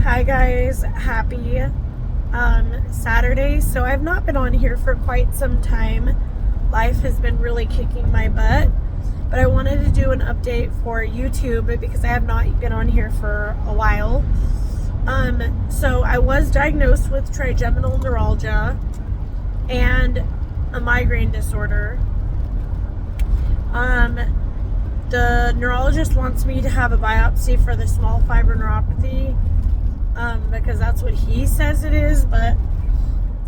Hi guys, happy Saturday. So I've not been on here for quite some time. Life has been really kicking my butt, but I wanted to do an update for YouTube because I have not been on here for a while. So I was diagnosed with trigeminal neuralgia and a migraine disorder. The neurologist wants me to have a biopsy for the small fiber neuropathy because that's what he says it is, but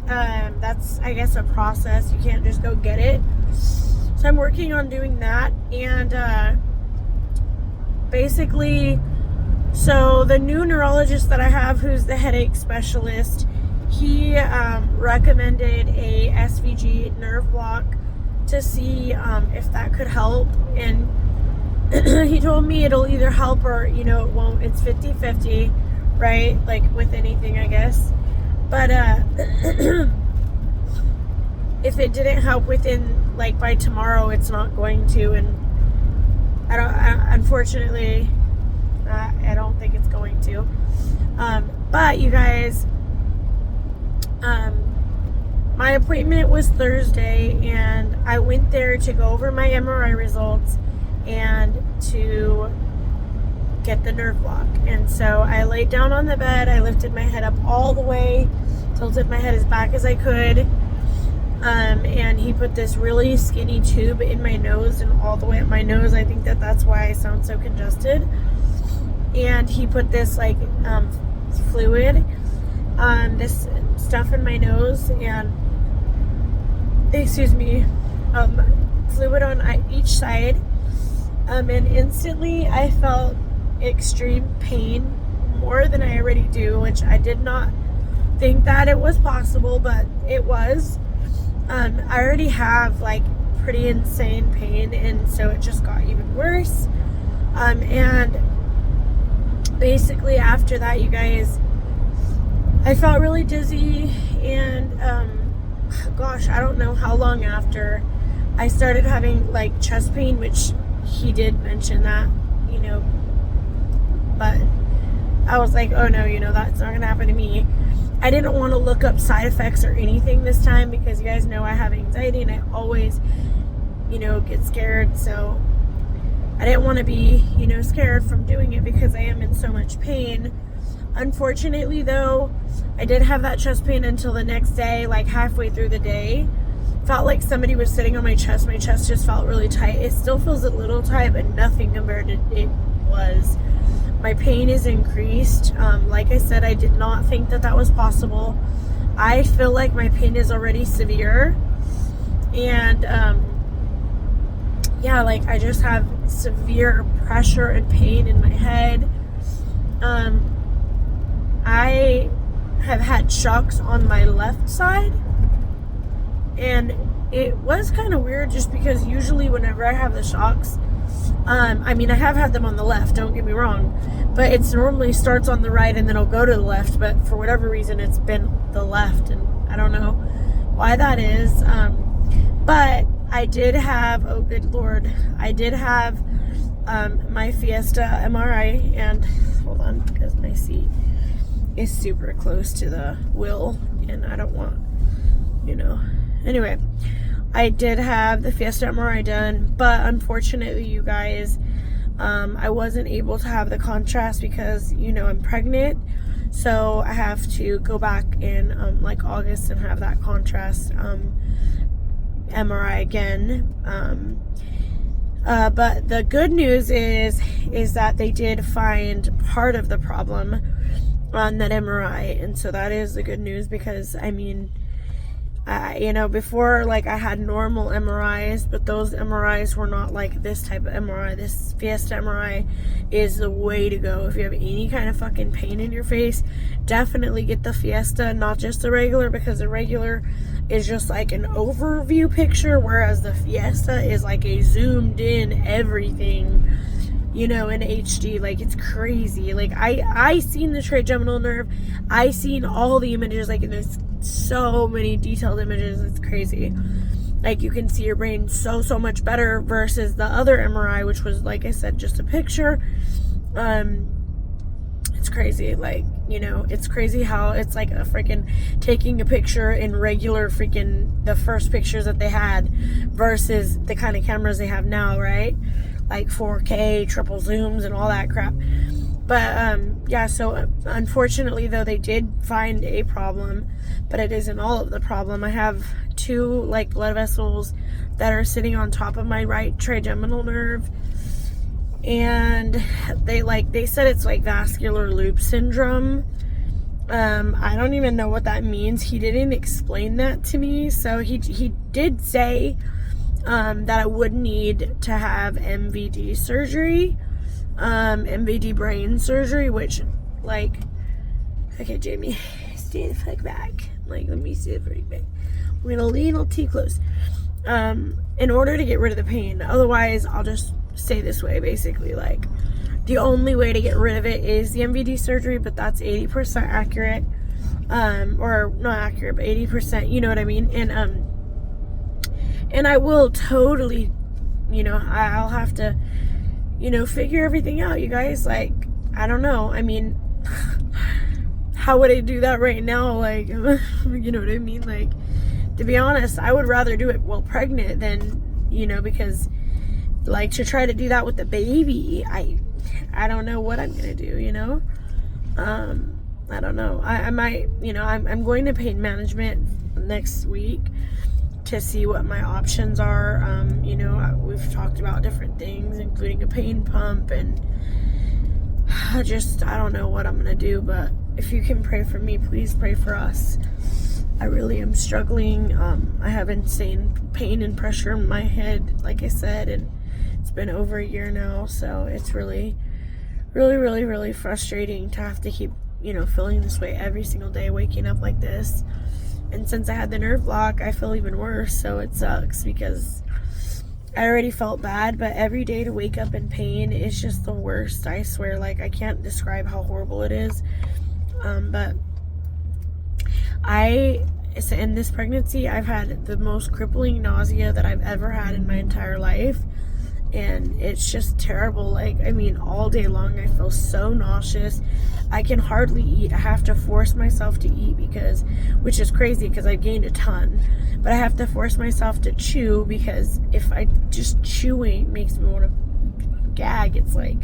that's, I guess, a process. You can't just go get it. So I'm working on doing that, and basically, so the new neurologist that I have, who's the headache specialist, he recommended a SVG nerve block to see if that could help, and he told me it'll either help or, it won't. It's 50-50, right? Like with anything, I guess. But if it didn't help within, like, by tomorrow, it's not going to, and unfortunately, I don't think it's going to. But you guys, my appointment was Thursday, and I went there to go over my MRI results and to get the nerve block. And so I laid down on the bed, I lifted my head up all the way, tilted my head as back as I could, and he put this really skinny tube in my nose and all the way up my nose. I think that's why I sound so congested. And he put this fluid, this stuff in my nose, and fluid on each side, and instantly I felt extreme pain, more than I already do, which I did not think that it was possible, but it was. I already have pretty insane pain, and so it just got even worse. And basically after that, you guys, I felt really dizzy, and gosh, I don't know how long after I started having chest pain, which he did mention that, but I was like, oh no, that's not gonna happen to me. I didn't want to look up side effects or anything this time because you guys know I have anxiety and I always, get scared. So I didn't want to be, scared from doing it because I am in so much pain. Unfortunately, though, I did have that chest pain until the next day, halfway through the day. Felt like somebody was sitting on my chest. My chest just felt really tight. It still feels a little tight, but nothing compared to it was. My pain is increased. Like I said, I did not think that was possible. I feel like my pain is already severe. And, I just have severe pressure and pain in my head. I have had shocks on my left side, and it was kind of weird just because usually whenever I have the shocks, I have had them on the left, don't get me wrong, but it's normally starts on the right and then it'll go to the left, but for whatever reason it's been the left, and I don't know why that is. But I did have, oh good Lord, I did have my Fiesta MRI, and hold on because my seat is super close to the wheel and I don't want, anyway, I did have the Fiesta MRI done, but unfortunately, you guys, I wasn't able to have the contrast because, I'm pregnant, so I have to go back in August and have that contrast MRI again. But the good news is that they did find part of the problem on that MRI, and so that is the good news because before, I had normal MRIs, but those MRIs were not like this type of MRI. This Fiesta MRI is the way to go. If you have any kind of fucking pain in your face, definitely get the Fiesta, not just the regular, because the regular is just an overview picture, whereas the Fiesta is a zoomed in everything, in HD. It's crazy. I seen the trigeminal nerve. I seen all the images, there's so many detailed images. It's crazy. You can see your brain so much better versus the other MRI, which was, like I said, just a picture. It's crazy. Like, you know, it's crazy how it's like a freaking taking a picture in regular freaking the first pictures that they had versus the kind of cameras they have now, right? Like 4K, triple zooms, and all that crap. But yeah, so unfortunately though, they did find a problem, but it isn't all of the problem. I have 2 like blood vessels that are sitting on top of my right trigeminal nerve, and they said it's like vascular loop syndrome. I don't even know what that means. He didn't explain that to me. So he did say that I would need to have MVD surgery, MVD brain surgery, which, like, okay, Jamie, stay the fuck back. Like, let me see the fuck back. We're gonna lean a little too close. In order to get rid of the pain. Otherwise, I'll just stay this way, basically. Like, the only way to get rid of it is the MVD surgery, but that's 80% accurate. Or not accurate, but 80%, you know what I mean? And I will totally, you know, I'll have to, you know, figure everything out, you guys. Like, I don't know. I mean, how would I do that right now? Like, you know what I mean? Like, to be honest, I would rather do it while pregnant than, you know, because, like, to try to do that with the baby, I don't know what I'm gonna do, you know. I don't know. I might, you know, I'm going to pain management next week to see what my options are. You know, we've talked about different things, including a pain pump, and I don't know what I'm gonna do. But if you can pray for me, please pray for us. I really am struggling. I have insane pain and pressure in my head, like I said, and it's been over a year now, so it's really, really, really, really frustrating to have to keep, you know, feeling this way every single day, waking up like this. And since I had the nerve block, I feel even worse, so it sucks because I already felt bad, but every day to wake up in pain is just the worst. I swear, like, I can't describe how horrible it is. But in this pregnancy, I've had the most crippling nausea that I've ever had in my entire life. And it's just terrible. Like, I mean, all day long, I feel so nauseous. I can hardly eat. I have to force myself to eat which is crazy because I've gained a ton. But I have to force myself to chew because if I just chewing makes me want to gag. It's like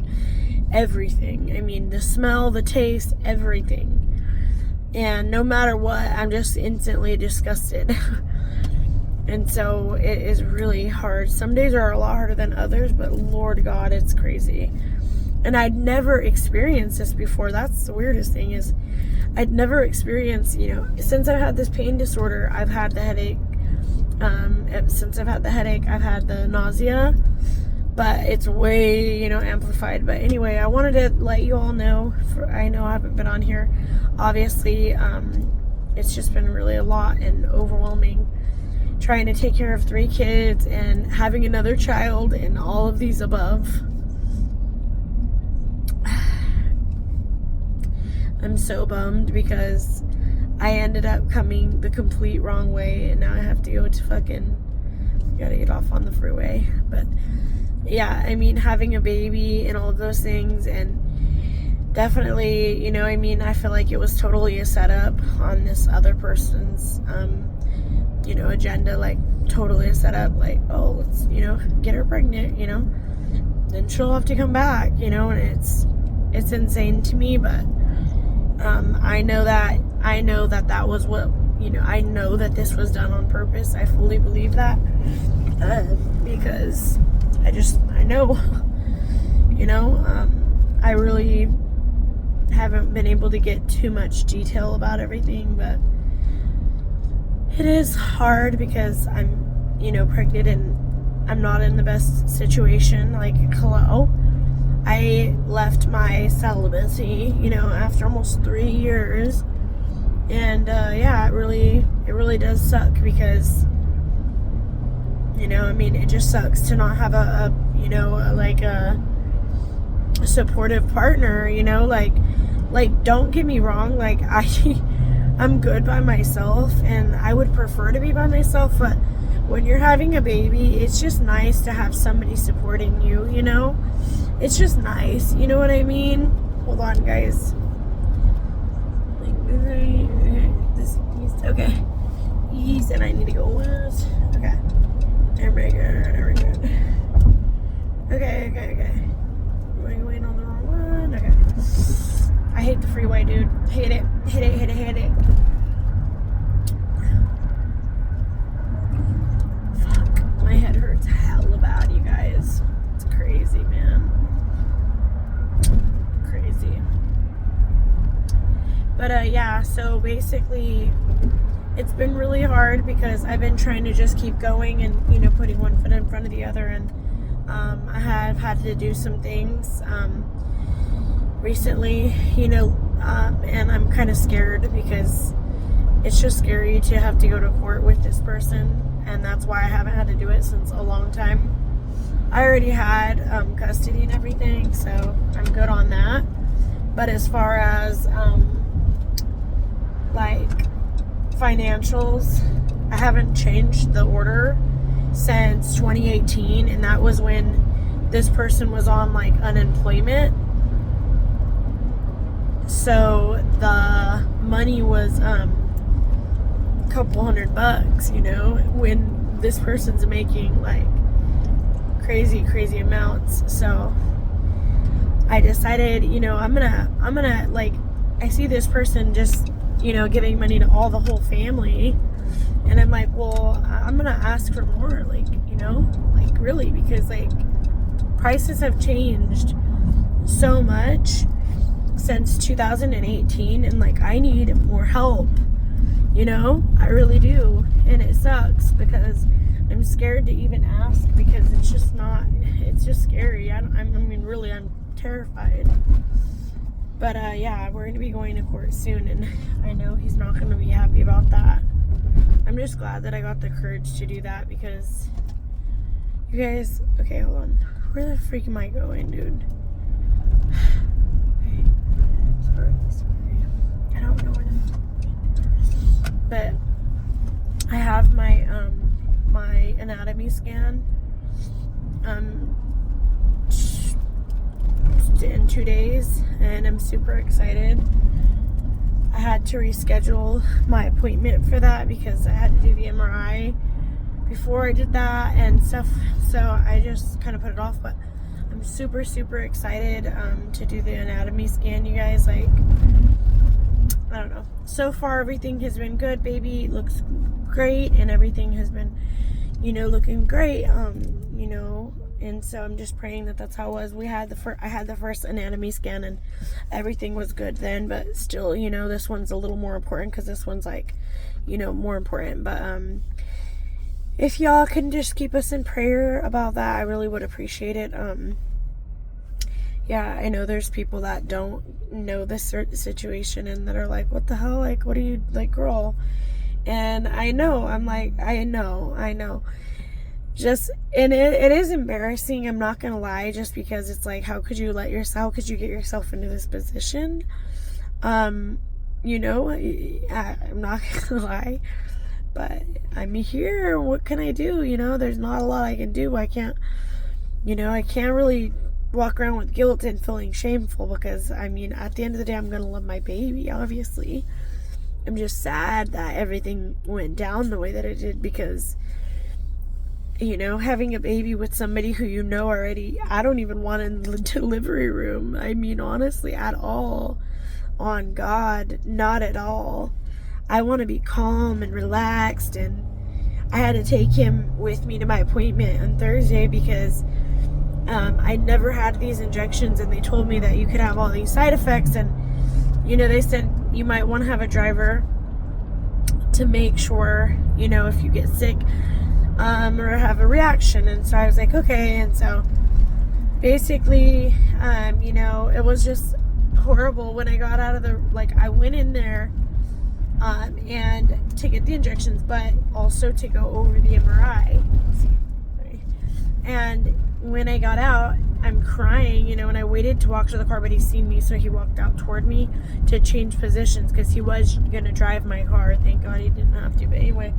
everything. I mean, the smell, the taste, everything. And no matter what, I'm just instantly disgusted. And so it is really hard. Some days are a lot harder than others, but Lord God, it's crazy. And I'd never experienced this before. That's the weirdest thing, is I'd never experienced, you know, since I've had this pain disorder, I've had the headache. Since I've had the headache, I've had the nausea, but it's way, you know, amplified. But anyway, I wanted to let you all know, I know I haven't been on here, obviously. It's just been really a lot and overwhelming, trying to take care of 3 kids and having another child and all of these above. I'm so bummed because I ended up coming the complete wrong way, and now I have to go to gotta get off on the freeway. But yeah, I mean, having a baby and all of those things, and definitely, you know, I mean, I feel like it was totally a setup on this other person's, you know, agenda, like totally a setup, like, oh, let's, you know, get her pregnant, you know, then she'll have to come back, you know, and it's insane to me. But I know that that was what, you know, I know that this was done on purpose. I fully believe that, because I know, you know, I really haven't been able to get too much detail about everything, but it is hard because I'm, you know, pregnant and I'm not in the best situation. Like, hello, I left my celibacy, you know, after almost 3 years, and yeah, it really does suck because, you know, I mean, it just sucks to not have a you know, like a supportive partner, you know, like don't get me wrong, like I'm good by myself and I would prefer to be by myself, but when you're having a baby, it's just nice to have somebody supporting you, you know? It's just nice, you know what I mean? Hold on, guys. right. Okay. This east. Okay. East, and I need to go west. Okay. There we go. There we go. Okay. We're going on the wrong one. Okay. I hate the freeway, dude. Hate it. Fuck. My head hurts hella bad, you guys. It's crazy, man. Crazy. But, yeah, so basically, it's been really hard because I've been trying to just keep going and, you know, putting one foot in front of the other, and I have had to do some things recently, you know, and I'm kind of scared because it's just scary to have to go to court with this person, and that's why I haven't had to do it since a long time. I already had custody and everything, so I'm good on that. But as far as like financials, I haven't changed the order since 2018, and that was when this person was on like unemployment. So the money was a couple $100, you know, when this person's making like crazy amounts. So I decided, you know, I'm gonna like, I see this person just, you know, giving money to all the whole family, and I'm like, well, I'm gonna ask for more, like, you know, like really, because like prices have changed so much since 2018, and like I need more help, you know, I really do. And it sucks because I'm scared to even ask, because it's just not, it's just scary. I mean really, I'm terrified. But yeah, we're gonna be going to court soon, and I know he's not gonna be happy about that. I'm just glad that I got the courage to do that, because you guys, okay, hold on, where the freak am I going, dude? Okay. Sorry. I don't know where to, but I have my my anatomy scan in 2 days, and I'm super excited. I had to reschedule my appointment for that because I had to do the MRI before I did that and stuff, so I just kind of put it off. But I'm super excited to do the anatomy scan, you guys. Like, I don't know, so far everything has been good. Baby looks great, and everything has been, you know, looking great, you know. And so I'm just praying that that's how it was. I had the first anatomy scan, and everything was good then, but still, you know, this one's a little more important because this one's like, you know, more important. But if y'all can just keep us in prayer about that, I really would appreciate it. Yeah, I know there's people that don't know this situation and that are like, what the hell? Like, what are you, like, girl? And I know, I'm like, I know. Just, and it is embarrassing, I'm not gonna lie, just because it's like, how could you get yourself into this position? You know, I'm not gonna lie, but I'm here. What can I do? You know, there's not a lot I can do. I can't really walk around with guilt and feeling shameful, because I mean, at the end of the day, I'm gonna love my baby, obviously. I'm just sad that everything went down the way that it did, because, you know, having a baby with somebody who you know already, I don't even want in the delivery room. I mean, honestly, at all. On God, not at all. I want to be calm and relaxed, and I had to take him with me to my appointment on Thursday because I never had these injections, and they told me that you could have all these side effects, and, you know, they said you might want to have a driver to make sure, you know, if you get sick or have a reaction. And so I was like, okay. And so basically, you know, it was just horrible when I got out of I went in there and to get the injections, but also to go over the MRI. And when I got out, I'm crying, you know, and I waited to walk to the car, but he seen me, so he walked out toward me to change positions, because he was going to drive my car. Thank God he didn't have to. But anyway,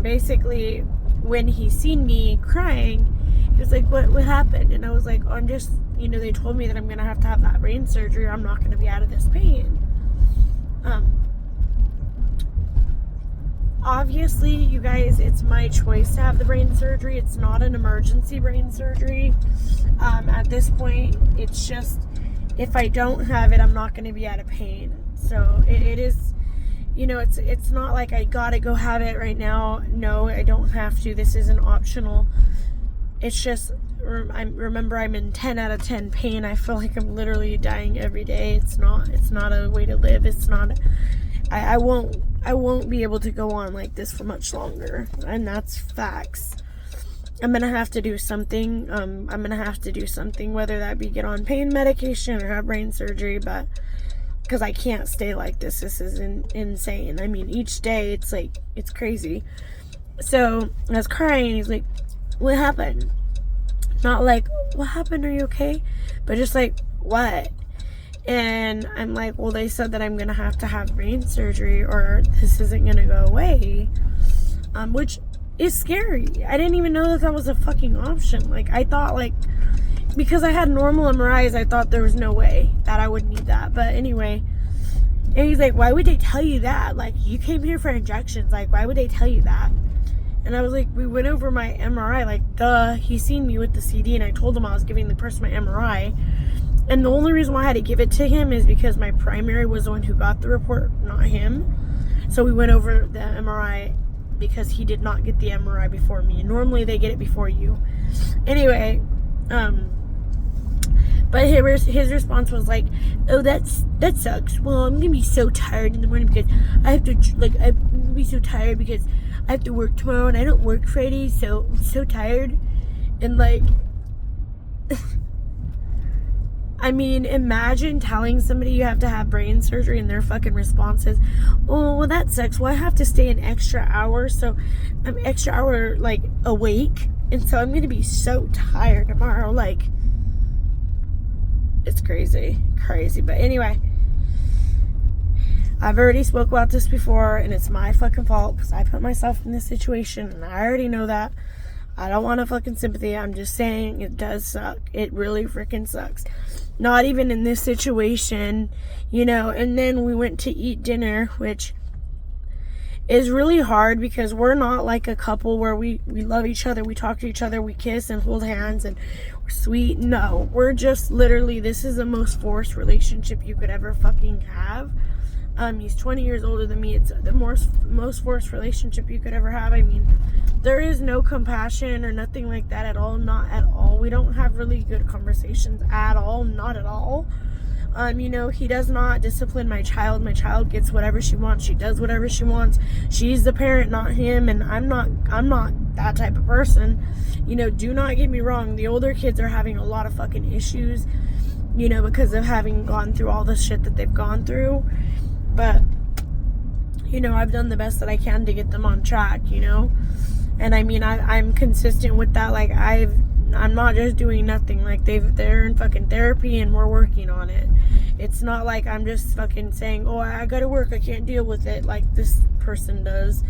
basically, when he seen me crying, he was like, what happened? And I was like, oh, I'm just, you know, they told me that I'm going to have that brain surgery, or I'm not going to be out of this pain. obviously, you guys, it's my choice to have the brain surgery. It's not an emergency brain surgery. At this point, it's just, if I don't have it, I'm not going to be out of pain. So it is, you know, it's not like I gotta go have it right now. No, I don't have to. This isn't optional. It's just, remember, I'm in 10 out of 10 pain. I feel like I'm literally dying every day. It's not a way to live. It's not, I won't be able to go on like this for much longer. And that's facts. I'm gonna have to do something. I'm gonna have to do something, whether that be get on pain medication or have brain surgery, but because I can't stay like this. This is insane. I mean, each day it's like, it's crazy. So I was crying. He's like, what happened? Not like, what happened? Are you okay? But just like, what? And I'm like, well, they said that I'm going to have brain surgery or this isn't going to go away. Which is scary. I didn't even know that was a fucking option. Like, I thought, like, because I had normal MRIs, I thought there was no way that I would need that. But anyway, and he's like, why would they tell you that? Like, you came here for injections. Like, why would they tell you that? And I was like, we went over my MRI. Like, duh, he seen me with the CD, and I told him I was giving the person my MRI. And the only reason why I had to give it to him is because my primary was the one who got the report, not him. So we went over the MRI because he did not get the MRI before me. Normally they get it before you. Anyway, but his response was like, oh, that sucks. Well, I'm gonna be so tired in the morning because I have to, like, I'm gonna be so tired because I have to work tomorrow and I don't work Friday, so I'm so tired. And like, I mean, imagine telling somebody you have to have brain surgery and their fucking response is, oh, well, that sucks. Well, I have to stay an extra hour, so I'm extra hour, like, awake, and so I'm gonna be so tired tomorrow. Like, it's crazy. But anyway, I've already spoke about this before, and it's my fucking fault because I put myself in this situation, and I already know that. I don't want a fucking sympathy. I'm just saying it does suck. It really freaking sucks. Not even in this situation, you know. And then we went to eat dinner, which is really hard because we're not like a couple where we love each other, we talk to each other, we kiss and hold hands and we're sweet. No, we're just literally, this is the most forced relationship you could ever fucking have. He's 20 years older than me. It's the most forced relationship you could ever have. I mean, there is no compassion or nothing like that at all. Not at all. We don't have really good conversations at all. Not at all. You know, he does not discipline my child. My child gets whatever she wants. She does whatever she wants. She's the parent, not him. And I'm not that type of person. You know, do not get me wrong. The older kids are having a lot of fucking issues, you know, because of having gone through all the shit that they've gone through. But, you know, I've done the best that I can to get them on track, you know. And I mean, I'm consistent with that. Like, I'm not just doing nothing. Like, they're in fucking therapy and we're working on it. It's not like I'm just fucking saying, oh, I gotta work, I can't deal with it, like this person does.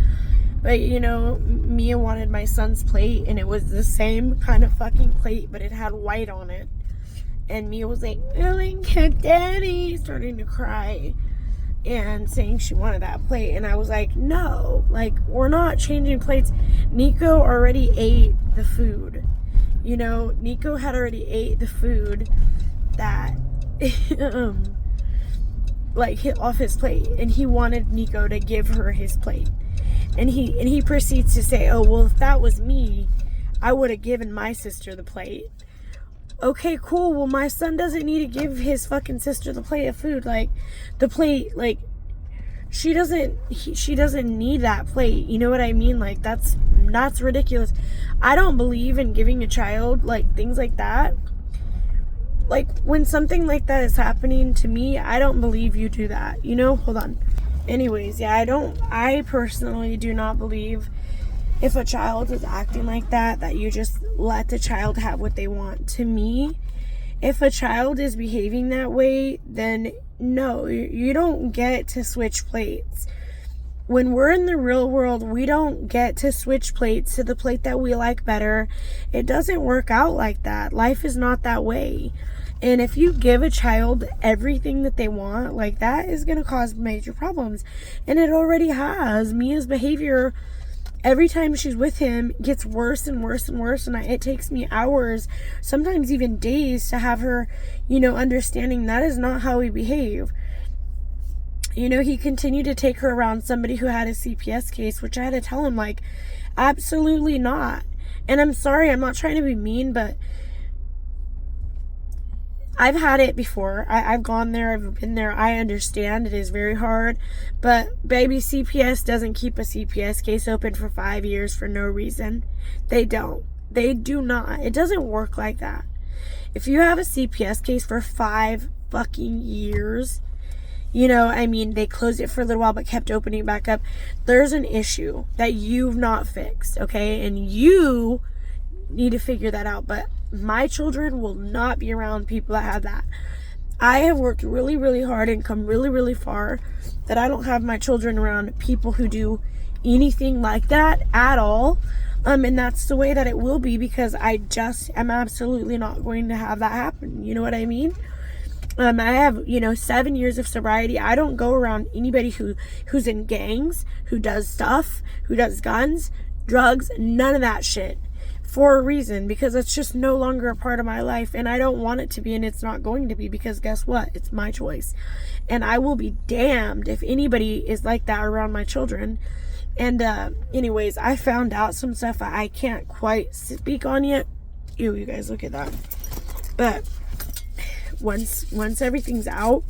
But, you know, Mia wanted my son's plate, and it was the same kind of fucking plate, but it had white on it. And Mia was like, oh my God, Daddy, starting to cry and saying she wanted that plate. And I was like, no, like, we're not changing plates. Nico already ate the food. You know, Nico had already ate the food that like, hit off his plate, and he wanted Nico to give her his plate. And he proceeds to say, oh, well, if that was me, I would have given my sister the plate. Okay, cool. Well, my son doesn't need to give his fucking sister the plate of food. Like, the plate, like, she doesn't need that plate. You know what I mean? Like, that's ridiculous. I don't believe in giving a child, like, things like that. Like, when something like that is happening to me, I don't believe you do that. You know? Hold on. Anyways, yeah, I personally do not believe if a child is acting like that you just let the child have what they want. To me, if a child is behaving that way, then no, you don't get to switch plates. When we're in the real world, we don't get to switch plates to the plate that we like better. It doesn't work out like that. Life is not that way. And if you give a child everything that they want, like, that is going to cause major problems. And it already has. Mia's behavior, every time she's with him, gets worse and worse and worse. And it takes me hours, sometimes even days, to have her, understanding that is not how we behave. He continued to take her around somebody who had a CPS case, which I had to tell him, like, absolutely not. And I'm sorry, I'm not trying to be mean, but I've had it before. I've gone there. I've been there. I understand it is very hard. But baby, CPS doesn't keep a CPS case open for 5 years for no reason. They don't. They do not. It doesn't work like that. If you have a CPS case for 5 fucking years, they closed it for a little while but kept opening it back up. There's an issue that you've not fixed, okay? And you need to figure that out. But my children will not be around people that have that. I have worked really, really hard and come really, really far that I don't have my children around people who do anything like that at all. And that's the way that it will be, because I just am absolutely not going to have that happen. You know what I mean? I have, 7 years of sobriety. I don't go around anybody who's in gangs, who does stuff, who does guns, drugs, none of that shit. For a reason, because it's just no longer a part of my life, and I don't want it to be, and it's not going to be, because guess what? It's my choice. And I will be damned if anybody is like that around my children. And anyways, I found out some stuff I can't quite speak on yet. Ew, you guys, look at that. But once everything's out,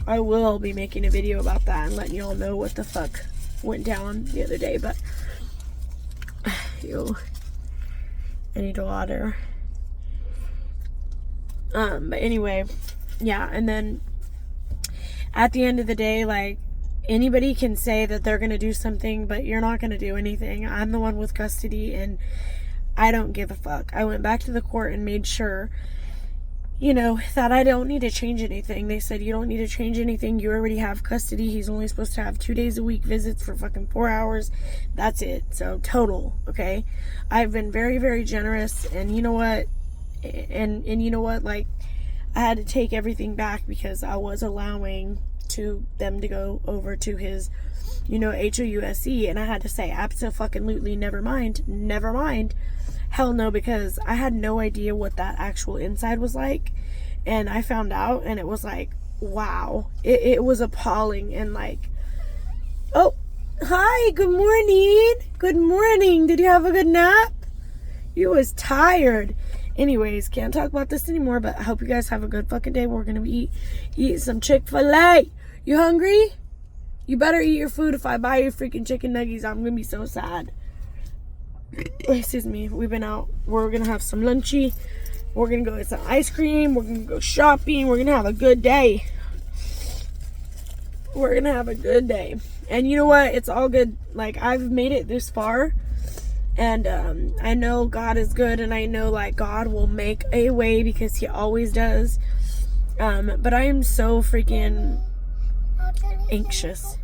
I will be making a video about that and letting y'all know what the fuck went down the other day. But ew, I need water. But anyway, yeah. And then at the end of the day, like, anybody can say that they're gonna do something, but you're not gonna do anything. I'm the one with custody, and I don't give a fuck. I went back to the court and made sure, that I don't need to change anything. They said, you don't need to change anything. You already have custody. He's only supposed to have 2 days a week visits for fucking 4 hours. That's it. So total, okay? I've been very, very generous, and you know what? And you know what? Like, I had to take everything back because I was allowing them to go over to his, HOUSE, and I had to say, abso-fucking-lutely, never mind. Hell no, because I had no idea what that actual inside was like, and I found out, and it was like, wow. It was appalling, and like, oh, hi, good morning, did you have a good nap? You was tired. Anyways, can't talk about this anymore, but I hope you guys have a good fucking day. We're gonna be eating some Chick-fil-A. You hungry? You better eat your food. If I buy you freaking chicken nuggets, I'm gonna be so sad. Excuse me. We've been out. We're gonna have some lunchy. We're gonna go get some ice cream. We're gonna go shopping. We're gonna have a good day. And you know what? It's all good. Like, I've made it this far. And I know God is good, and I know, like, God will make a way, because he always does. But I am so freaking anxious.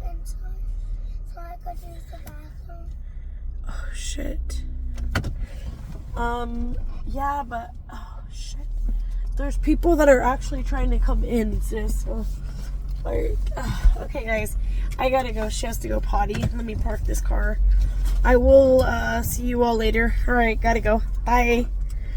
Oh shit. Yeah, but oh shit. There's people that are actually trying to come in, sis. So, like, okay, guys, I gotta go. She has to go potty. Let me park this car. I will see you all later. All right, gotta go. Bye.